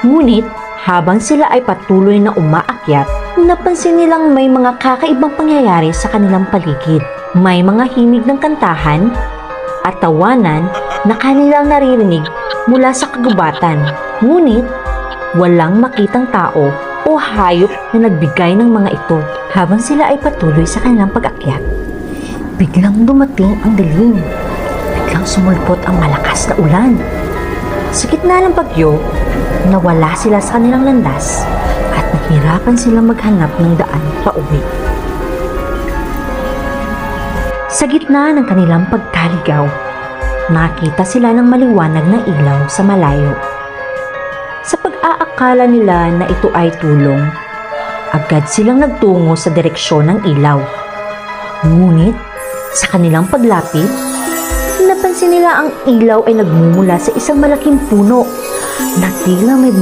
Ngunit habang sila ay patuloy na umaakyat, napansin nilang may mga kakaibang pangyayari sa kanilang paligid. May mga himig ng kantahan at tawanan na kanilang naririnig mula sa kagubatan. Ngunit walang makitang tao o hayop na nagbigay ng mga ito. Habang sila ay patuloy sa kanilang pag-akyat, biglang dumating ang dilim. Biglang sumulpot ang malakas na ulan. Sa gitna ng bagyo, nawala sila sa kanilang landas at nahirapan silang maghanap ng daan pauwi. Sa gitna ng kanilang pagkaligaw, nakita sila ng maliwanag na ilaw sa malayo. Sa pag-aakala nila na ito ay tulong, agad silang nagtungo sa direksyon ng ilaw. Ngunit sa kanilang paglapit, napansin nila ang ilaw ay nagmumula sa isang malaking puno na tila may